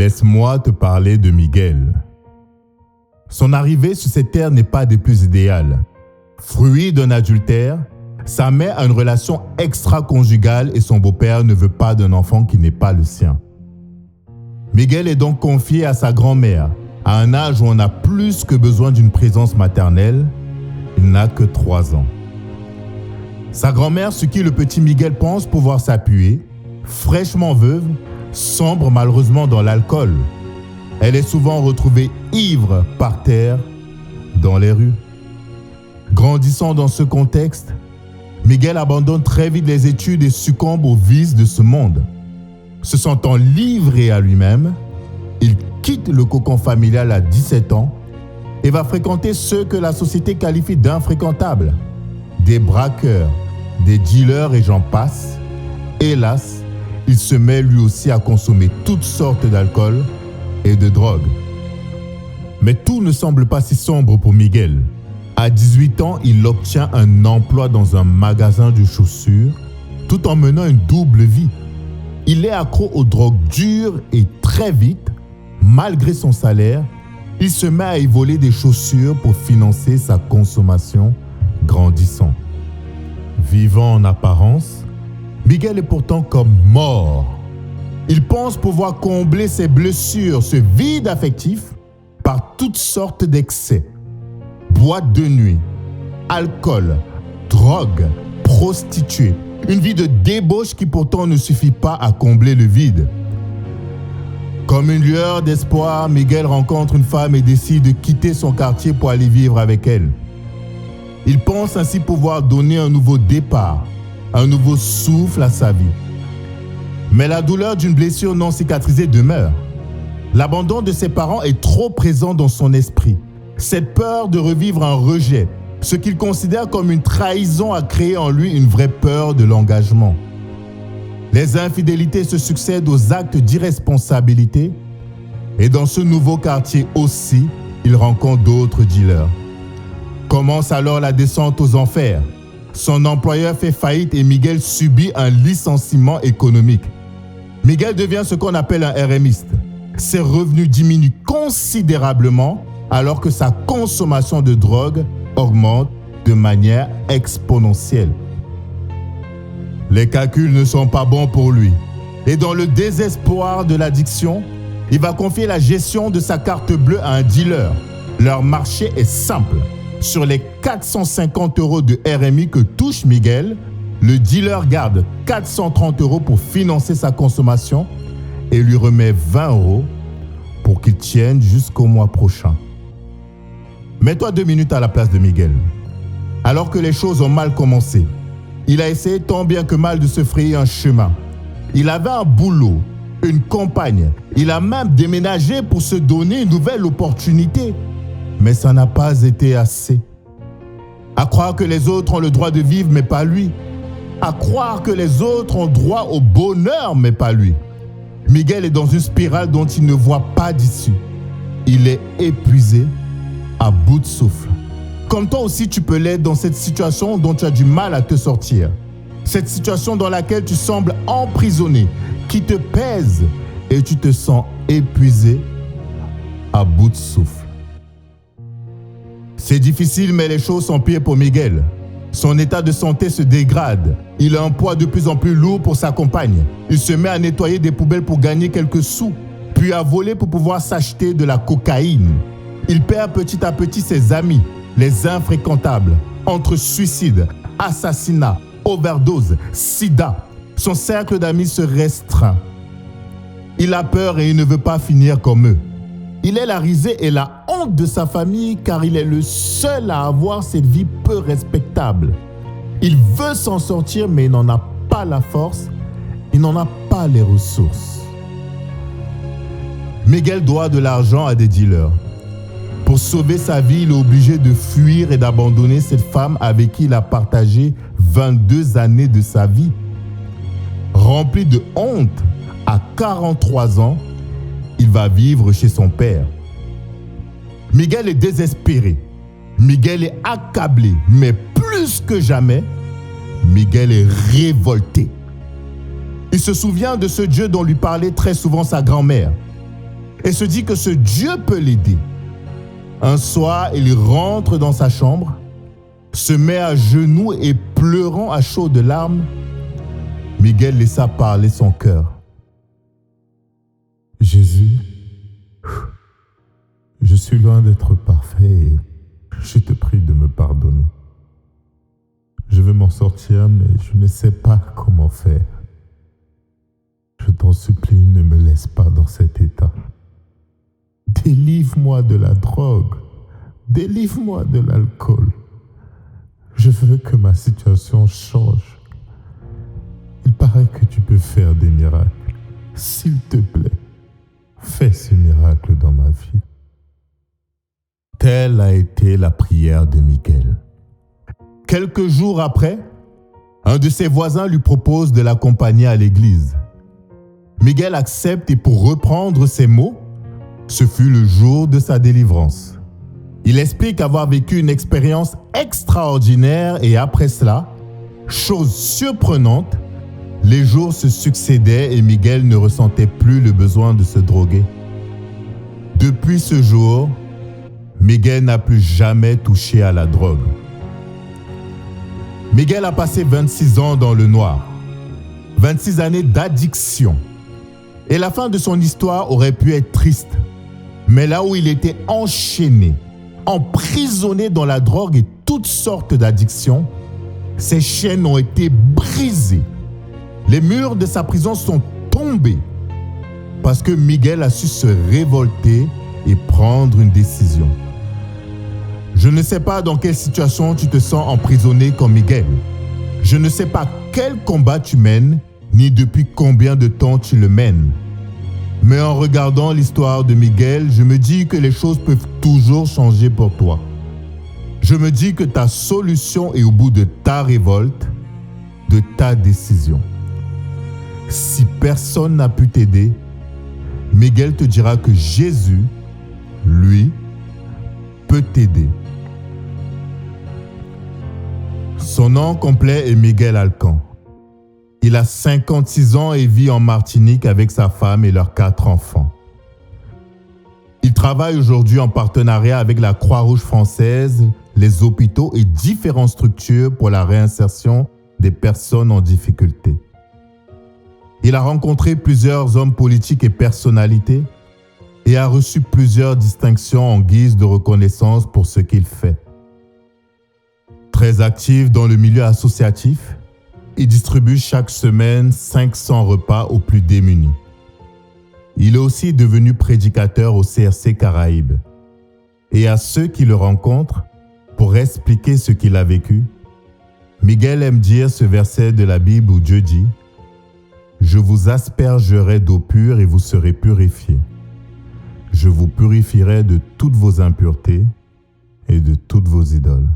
Laisse-moi te parler de Miguel. Son arrivée sur cette terre n'est pas des plus idéales. Fruit d'un adultère, sa mère a une relation extra-conjugale et son beau-père ne veut pas d'un enfant qui n'est pas le sien. Miguel est donc confié à sa grand-mère, à un âge où on a plus que besoin d'une présence maternelle. Il n'a que 3 ans. Sa grand-mère, sur qui le petit Miguel pense pouvoir s'appuyer, fraîchement veuve, sombre malheureusement dans l'alcool. Elle est souvent retrouvée ivre par terre dans les rues. Grandissant dans ce contexte, Miguel abandonne très vite les études et succombe aux vices de ce monde. Se sentant livré à lui-même, il quitte le cocon familial à 17 ans et va fréquenter ceux que la société qualifie d'infréquentables. Des braqueurs, des dealers et j'en passe. Hélas, il se met lui aussi à consommer toutes sortes d'alcool et de drogue. Mais tout ne semble pas si sombre pour Miguel. À 18 ans, il obtient un emploi dans un magasin de chaussures tout en menant une double vie. Il est accro aux drogues dures et très vite, malgré son salaire, il se met à y voler des chaussures pour financer sa consommation grandissante. Vivant en apparence, Miguel est pourtant comme mort. Il pense pouvoir combler ses blessures, ce vide affectif, par toutes sortes d'excès. Boîte de nuit, alcool, drogue, prostituée. Une vie de débauche qui pourtant ne suffit pas à combler le vide. Comme une lueur d'espoir, Miguel rencontre une femme et décide de quitter son quartier pour aller vivre avec elle. Il pense ainsi pouvoir donner un nouveau départ, un nouveau souffle à sa vie. Mais la douleur d'une blessure non cicatrisée demeure. L'abandon de ses parents est trop présent dans son esprit. Cette peur de revivre un rejet, ce qu'il considère comme une trahison, a créé en lui une vraie peur de l'engagement. Les infidélités se succèdent aux actes d'irresponsabilité et dans ce nouveau quartier aussi, il rencontre d'autres dealers. Commence alors la descente aux enfers. Son employeur fait faillite et Miguel subit un licenciement économique. Miguel devient ce qu'on appelle un RMiste. Ses revenus diminuent considérablement alors que sa consommation de drogue augmente de manière exponentielle. Les calculs ne sont pas bons pour lui. Et dans le désespoir de l'addiction, il va confier la gestion de sa carte bleue à un dealer. Leur marché est simple. Sur les 450 € de RMI que touche Miguel, le dealer garde 430 € pour financer sa consommation et lui remet 20 € pour qu'il tienne jusqu'au mois prochain. Mets-toi 2 minutes à la place de Miguel. Alors que les choses ont mal commencé, il a essayé tant bien que mal de se frayer un chemin. Il avait un boulot, une compagne. Il a même déménagé pour se donner une nouvelle opportunité. Mais ça n'a pas été assez. À croire que les autres ont le droit de vivre, mais pas lui. À croire que les autres ont droit au bonheur, mais pas lui. Miguel est dans une spirale dont il ne voit pas d'issue. Il est épuisé, à bout de souffle. Comme toi aussi, tu peux l'être dans cette situation dont tu as du mal à te sortir. Cette situation dans laquelle tu sembles emprisonné, qui te pèse et tu te sens épuisé, à bout de souffle. C'est difficile, mais les choses s'empirent pour Miguel. Son état de santé se dégrade. Il a un poids de plus en plus lourd pour sa compagne. Il se met à nettoyer des poubelles pour gagner quelques sous, puis à voler pour pouvoir s'acheter de la cocaïne. Il perd petit à petit ses amis, les infréquentables. Entre suicide, assassinat, overdose, sida, son cercle d'amis se restreint. Il a peur et il ne veut pas finir comme eux. Il est la risée et la honte de sa famille car il est le seul à avoir cette vie peu respectable. Il veut s'en sortir mais il n'en a pas la force, il n'en a pas les ressources. Miguel doit de l'argent à des dealers. Pour sauver sa vie, il est obligé de fuir et d'abandonner cette femme avec qui il a partagé 22 années de sa vie. Rempli de honte, à 43 ans, il va vivre chez son père. Miguel est désespéré. Miguel est accablé. Mais plus que jamais, Miguel est révolté. Il se souvient de ce Dieu dont lui parlait très souvent sa grand-mère. et se dit que ce Dieu peut l'aider. Un soir, il rentre dans sa chambre, se met à genoux et pleurant à chaudes larmes, Miguel laissa parler son cœur. Jésus, je suis loin d'être parfait et je te prie de me pardonner. Je veux m'en sortir, mais je ne sais pas comment faire. Je t'en supplie, ne me laisse pas dans cet état. Délivre-moi de la drogue. Délivre-moi de l'alcool. Je veux que ma situation change. Il paraît que tu peux faire des miracles. S'il te plaît, fais ce miracle dans ma vie. Telle a été la prière de Miguel. Quelques jours après, un de ses voisins lui propose de l'accompagner à l'église. Miguel accepte et pour reprendre ses mots, ce fut le jour de sa délivrance. Il explique avoir vécu une expérience extraordinaire et après cela, chose surprenante, les jours se succédaient et Miguel ne ressentait plus le besoin de se droguer. Depuis ce jour, Miguel n'a plus jamais touché à la drogue. Miguel a passé 26 ans dans le noir, 26 années d'addiction. Et la fin de son histoire aurait pu être triste. Mais là où il était enchaîné, emprisonné dans la drogue et toutes sortes d'addictions, ses chaînes ont été brisées. Les murs de sa prison sont tombés parce que Miguel a su se révolter et prendre une décision. Je ne sais pas dans quelle situation tu te sens emprisonné comme Miguel. Je ne sais pas quel combat tu mènes, ni depuis combien de temps tu le mènes. Mais en regardant l'histoire de Miguel, je me dis que les choses peuvent toujours changer pour toi. Je me dis que ta solution est au bout de ta révolte, de ta décision. Si personne n'a pu t'aider, Miguel te dira que Jésus, lui, peut t'aider. Son nom complet est Miguel Alcan. Il a 56 ans et vit en Martinique avec sa femme et leurs 4 enfants. Il travaille aujourd'hui en partenariat avec la Croix-Rouge française, les hôpitaux et différentes structures pour la réinsertion des personnes en difficulté. Il a rencontré plusieurs hommes politiques et personnalités et a reçu plusieurs distinctions en guise de reconnaissance pour ce qu'il fait. Très actif dans le milieu associatif, il distribue chaque semaine 500 repas aux plus démunis. Il est aussi devenu prédicateur au CRC Caraïbes. Et à ceux qui le rencontrent, pour expliquer ce qu'il a vécu, Miguel aime dire ce verset de la Bible où Dieu dit « Je vous aspergerai d'eau pure et vous serez purifiés. Je vous purifierai de toutes vos impuretés et de toutes vos idoles. »